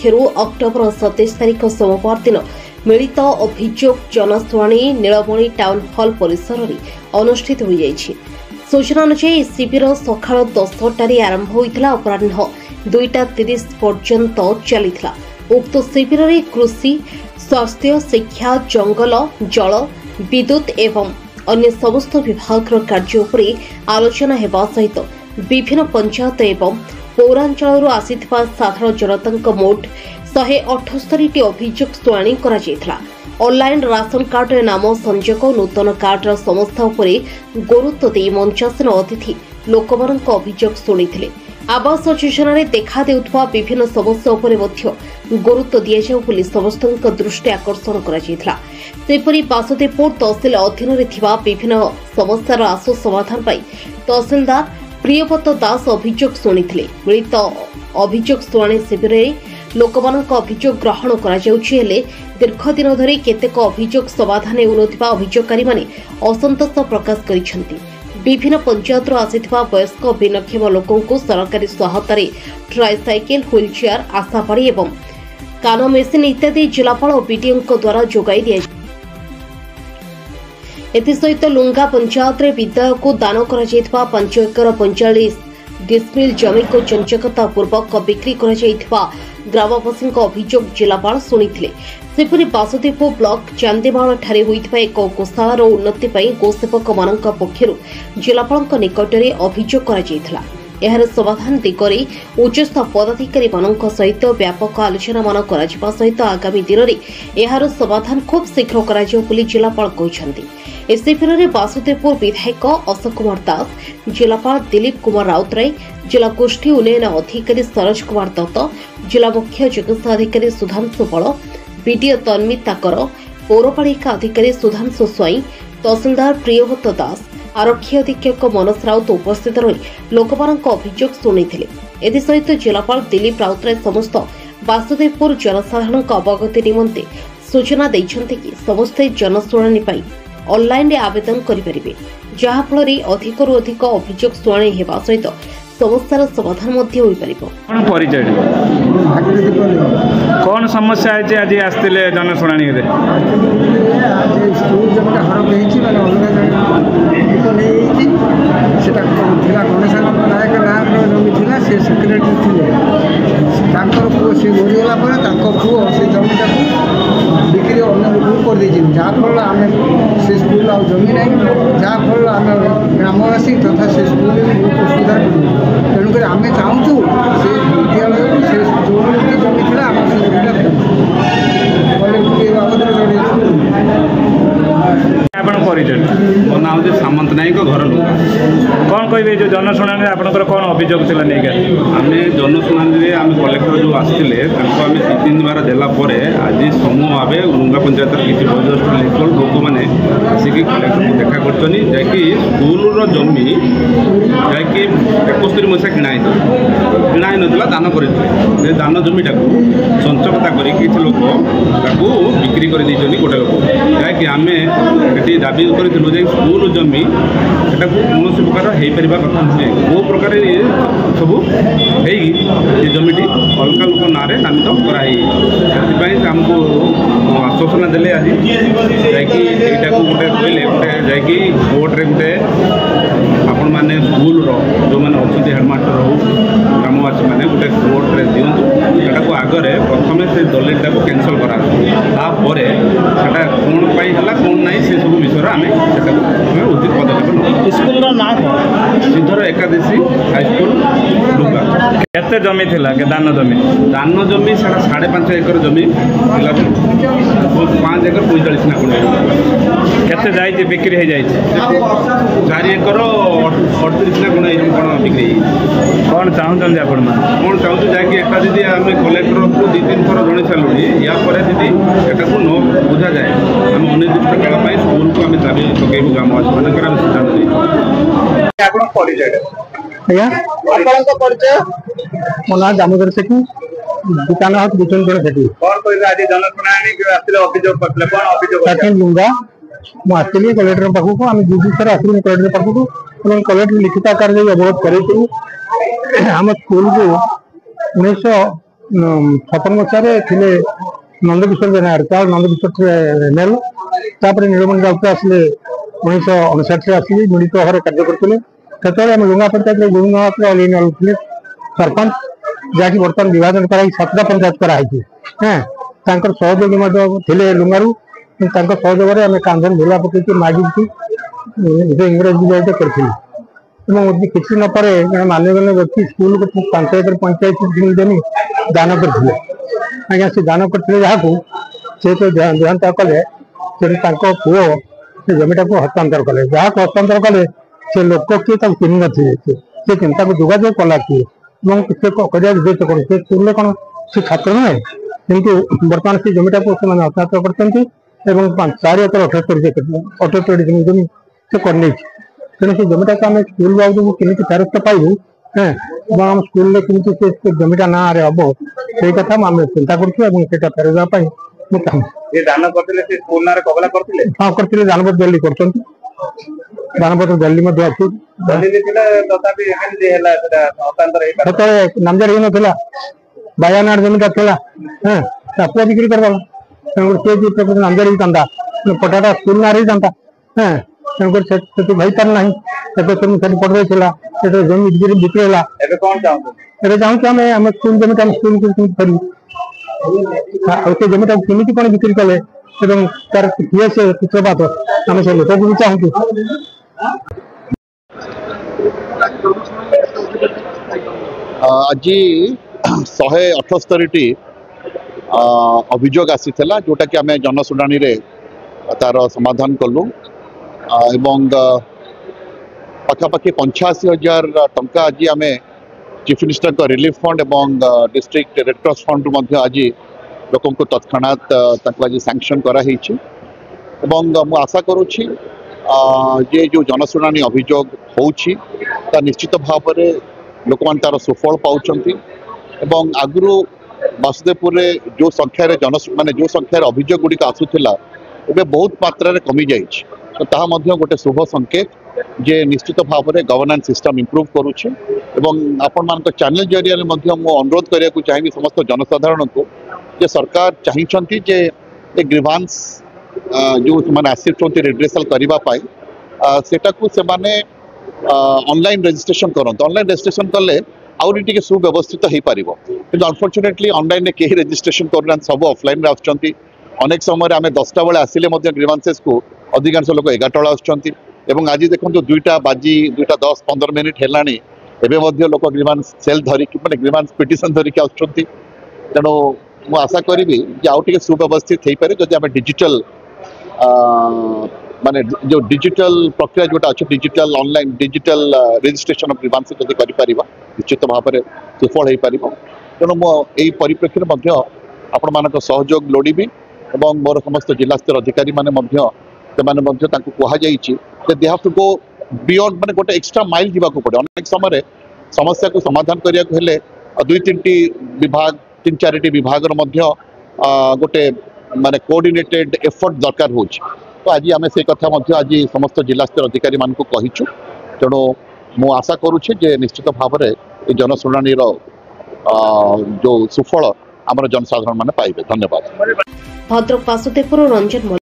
पक्षर October 27 तारिख सोमवार दिन मिलित अभियोग जनशुणाणी नीलमणि टाउन हॉल परिसर में अनुष्ठित हो जाइछि। सूचना अनुसार शिविर सकाळ 10टारे आरंभ होइतला अपराह्न 2:30 पर्यंत चलिथिला। उक्त शिविर में कृषि, स्वास्थ्य, शिक्षा, जंगल, जल, विद्युत एवं अन्य समस्त विभाग कार्य उपरे आलोचना हेबा सहित विभिन्न पंचायत एवं पौरांचल आसीथिबा साधारण जनता मोट 178 अभियोग शुणाणी करा जायथिला। ऑनलाइन राशन कार्ड नाम संजोग नूतन कार्डर समस्या उपरे गुरुत्व दे मंचासन अतिथि लोकमानक अभियोग शुणिथिले। आवास योजना रे देखा देउथवा विभिन्न समस्या उपरे मध्य गुरुत्व दिया जाउ बोली समस्तक दृष्टि आकर्षण करा जायथिला। सेपरि बासुदेवपुर तहसील अधीन रे थिबा विभिन्न समस्यार आशु समाधान पाई तहसीलदार प्रियव्रत दास अभियोग शुणिथिले। मिलित अभियोग शुणाणी शिविर लोकमानक अभियोग ग्रहण करा जाउछि हेले दीर्घ दिन धरि केतेक अभियोग समाधान हेउनथिबा अभियोगकारी माने असंतोष प्रकाश करिसेंति। विभिन्न पंचायत आसीथिबा वयस्क भिन्नक्षम लोकंकु सरकारी सहायता ट्राइसाइकेल, व्हीलचेयर, आशाबाड़ी एवं कान मेसिन इत्यादि जिलापाल और बीडीओ द्वारा जोगाई दिया। एसहित लुंगा पंचायत विद्यालय को दान कर 5 एकर 45 डिसमिल जमी को चंचकता पूर्वक बिक्री कर ग्रामवासी अभियोग जिलापाल शुणिथिले। सेपरि बासुदेवपुर ब्लॉक चांदेमाल ठारे होइथिबा एक गोशालार उन्नति पई गोसेवक मानक पक्षरु जिलापालक निकटरे अभियोग करा जायथिला। एहार समाधान दिगरे उच्चस्थ पदाधिकारी मानक सहित व्यापक आलोचना मान करा जिबा सहित आगामी दिन में एहार समाधान खूब शीघ्र करा जाउ बोली जिलापाल कहिसंती। ए शिविर में बासुदेवपुर विधायक अशोक कुमार दास, जिलापाल दिलीप कुमार राउतराय, जिला गोष्ठी उन्नयन अधिकारी सरोज कुमार दत्त, जिला मुख्य चिकित्सा अधिकारी सुधांशु बल, बीडीओ तन्मिता कर, पौरपालिका अधिकारी सुधांशु स्वाई, तहसीलदार प्रियव्रत दास, आरक्षी अधीक्षक मनोज राउत उपस्थित रही लोकमानक अभियोग शुणिथिले। एसहित जिलापाल दिलीप राउतराय समस्त बासुदेवपुर जनसाधारण अवगति निमंते सूचना दैछन्ते कि समस्ते जनशुणाणी पाई ऑनलाइन रे आवेदन करिपारिबे, जहा फल रे अधिकरु अधिक अभियोग शुणाणी हेबा सहित समस्यार समाधान मध्य होई परिबो। कोन परिचय कोन समस्या है जे आज आस्तिले जनशुणाणी रे? आज स्कूल जब हरप हेछि माने अलगा को नेछि सेटा थिला गणेशनक नायक नाम जमी थिला से सेक्रेटरी थिले। तांकर पुओ से मरिगला पर तांकर पुओ से जमीटा बिक्री अन्य लोक कर देछि, जहा फल आमे से स्कूल आ जमी नै, जहा फल आमे ग्रामवासी तथा से स्कूल में बहुत सुधार करू। तेणुक आम चाहूँ से विद्यालय से जो जमी थी आम से मो ना हूँ सामंत नायक घर लोक। कौन कहे जो जनशुणाणी आपंकर कौन अभियोग थी नहीं? आम जनशुणाणी आम कलेक्टर जो आसते आम 2-3 बार देलापर आज समूह भाव लुंगा पंचायत किसी वयोज्येष्ठ लोक मैंने आसिक कलेक्टर को देखा कर स्कूल जमी जैकि 71 मसीहा किणा ना दान कर दान जमीटा संचकता कर लोक बिक्री कर गोटे लोक जैकि आम ये दाबी करूँ स्कूल जमी से कौन प्रकार हो पार कथा नुहे कौ प्रकार सब हो जमीटी अलग लोक ना नामित कराई आमको आश्वासना देले आज जाकि गोटे कहले गोटे जाकि कोर्टे गोटे आपण मैंने स्कूल जो मैंने अच्छा हेडमास्टर हो ग्रामवासी मैंने गोटे कोर्टे दिंतु से आगे प्रथम से दलिटा को कैंसल करापर से कौन पाई कौन ना से सब विषय आम उचित पदक्षेप स्कूल ना श्रीधर एकादशी हाईस्कूल लुंगा। केते जमी थिला के दान जमी से 5.5 एकर जमी 5 एकर 45 ना केते जाई बिक्री हो जाई 4 एकर 38 ना कौन बिक्री कौन चाहूँ आपण कौन चाहूँ जैकि एक दीदी आम कलेक्टर को 2-3 थर जन सारे या दीदी एटा को न बुझा जाए आम अनिर्दिष्ट काल स्कूल को आम दाबी पकड़ू ग्रामवासी मान परिचय मो ना दामोदर सेठी दुकान हाथ बिचन सेठी लुंगा मुझे कलेक्टर पाखक आम 2 थर आसलु कलेक्टर पाखक कलेक्टर लिखित आकार अवगत कर स्कूल को 56 मसीह थे नंदकिशोर बेनार नंदकिशोर नेल तापर नीलमणि राउत आसिले 1959 आसिक मिलित भाव कार्य करते से लुंगा पंचायत गोविंद सरपंच जहाँकि बर्तमान विभाजन कर 7टा पंचायत कराई हाँ सहयोगी थे लुंगारू सहयोग आम कांधन झोला पकड़ मागिकी इंग्रेज विजय करी किसी न पर मान्यगण्य व्यक्ति स्कूल को पंचायत देनी दान करते आज्ञा से दान करते जहाँ से तो देहांत कले पुओ से जमीटा को हस्तांतर कले जहाँ को हस्तांतर कले से लोक किए चिन्ह नी से चिंता को जोगाजोग कला किए उद्देश्य कौन से स्कूल कौन से छात्र नुहे किंतु बर्तमान से जमीटा को हस्तांतर करते 4 एकर 78 जमी से कर तेणु से जमीटा को आम स्कूल बाबू केमी फेरस्त पाइबू हाँ आम स्कूल केमी जमीटा ना हम से कथा आम चिंता करा फेरवाई हाँ करते दानपत्र दिल्ली कर दानपत्र दिल्ली नामजारी हो ना 52 जमीटा था हाँ आपको बिक्री करवा नामजारी था पटाटा स्कूल ना रही था हाँ तेणुकर भाई पार ना पढ़ जमी बिक्री है चाहूँ आम स्कूल जमीटा स्कूल फेरू से जमीटा केमी कौन बिक्री कले तार किए से सूत्रपात आम से लोक भी चाहूँ आज 178टी अभियोग आसीला जोटा कि आम जनशुणाणी रे तार समाधान कलु एवं पाखापाखि 85,000 टंका आज आम चीफ मिनिस्टर का रिलीफ फंड एवं डिस्ट्रिक्ट रेड क्रॉस फंड रु आज लोक तत्क्षणात आज सैंक्शन कराई मु आशा करुच्ची जे जो जनशुणाणी अभियोग होउछि ता निश्चित भाव में लोक मान तार सुफल पाउछंती एवं आगु वासुदेवपुर जो संख्यार माने जो संख्यार अभियोग गुड़िक आसूला एवं बहुत मात्रा कमी जाइए तो ताहा मध्य गोटे शुभ संकेत जे निश्चित भाव में गवर्नेंस सिस्टम इम्प्रूव करुच्छे एवं आपण मान चैनल जरिया अनुरोध करने को चाहिए समस्त जनसाधारण को जे सरकार चाहिए जे ग्रीवांस जो मैंने आसिफुंट रिड्रेसल करने सेटा को से माने ऑनलाइन रजिस्ट्रेशन करते ऑनलाइन रजिस्ट्रेशन कले आउरी टिके सुव्यवस्थित हो पार कि अनफॉर्चुनेटली ऑनलाइन में कहीं रजिस्ट्रेशन करना सब ऑफलाइन आसुँच अनेक समय आम 10टा बेले आसिले ग्रीवांसेस को अधिकांश लोक 11टा बेले आसुँच एवं आज देखो 2टा बाजी 2टा 10-15 मिनिट है एवं लोक ग्रीवांस सेल धरिकी मैंने ग्रीवांस पिटिशन धरिकी आसुँच तेणु मु आशा करी आउ टे सुव्यवस्थित हो पारे जब आम डिजिटल माने जो डिजिटल प्रक्रिया जोटा अच्छे digital online digital registration of grievance जब कर निश्चित भाव में सुफल हो पार तेणु मुझे परिप्रेक्षी में आपण मान सहयोग लोड़ी और मोर समस्त जिला स्तर अधिकारी मैंने कहुई दे हाव टू गो बियॉन्ड माने गोटे एक्स्ट्रा माइल जावाक पड़े अनेक समय समस्या को समाधान करने को हेले 2-3टी विभाग 3-4टी विभाग गोटे माने कोऑर्डिनेटेड एफर्ट दरकार हो तो आज आम से कथा आज समस्त जिला स्तर अधिकारी मान को कहीचु तेणु मु आशा करुच्छे जे निश्चित भाव में जनशुणाणी जो सुफल आम जनसाधारण मैंने पाइबे। धन्यवाद। भद्रक वासुदेवपुर रंजन